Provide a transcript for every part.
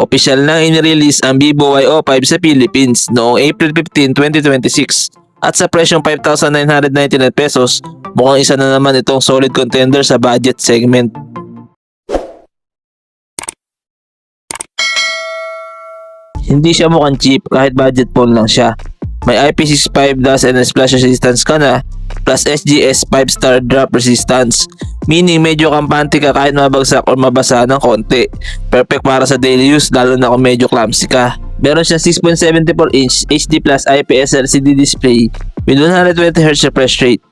Opisyal na inirelease ang Vivo Y05 sa Philippines noong April 15, 2026 at sa presyong 5,999 pesos, mukhang isa na naman itong solid contender sa budget segment. Hindi siya mukhang cheap kahit budget phone lang siya. May IP65 dust and splash resistance ka na, plus SGS 5-star drop resistance. Meaning medyo kampante ka kahit mabagsak o mabasa ng konti. Perfect para sa daily use lalo na kung medyo clumsy ka. Meron siyang 6.74 inch HD Plus IPS LCD display with 120Hz refresh rate.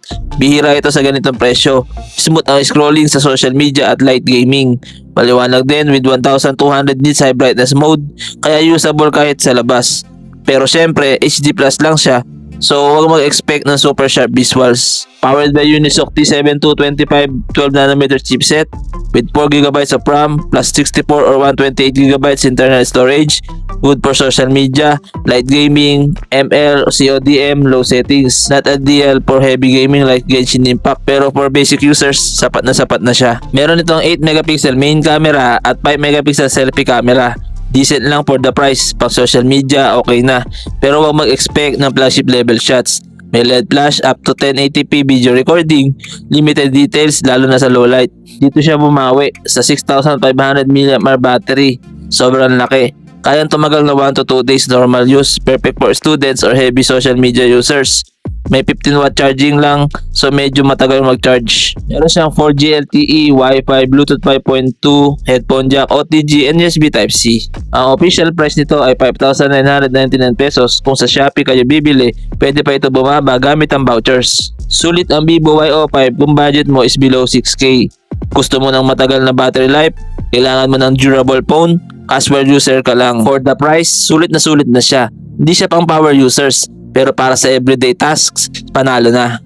Bihira ito sa ganitong presyo. Smooth ang scrolling sa social media at light gaming. Maliwanag din with 1200 nits high brightness mode, kaya usable kahit sa labas. Pero syempre, HD Plus lang siya, so huwag mag-expect ng super sharp visuals. Powered by Unisoc T7225 12nm chipset with 4GB of RAM plus 64 or 128GB internal storage. Good for social media, light gaming, ML, CODM, low settings. Not ideal for heavy gaming like Genshin Impact, pero for basic users, sapat na siya. Meron itong 8MP main camera at 5MP selfie camera. Decent lang for the price. Pang social media, okay na. Pero huwag mag-expect ng flagship level shots. May LED flash up to 1080p video recording. Limited details lalo na sa low light. Dito siya bumawi sa 6,500 mAh battery. Sobrang laki. Kayang tumagal na 1 to 2 days normal use. Perfect for students or heavy social media users. May 15W charging lang, so medyo matagal mag-charge. Meron siyang 4G LTE, Wi-Fi, Bluetooth 5.2, headphone jack, OTG, and USB Type-C. Ang official price nito ay 5,999 pesos. Kung sa Shopee kayo bibili, pwede pa ito bumaba gamit ang vouchers. Sulit ang Vivo Y05 kung budget mo is below 6K. Gusto mo ng matagal na battery life, kailangan mo ng durable phone, casual user ka lang. For the price, sulit na siya. Hindi siya pang power users, pero para sa everyday tasks, panalo na.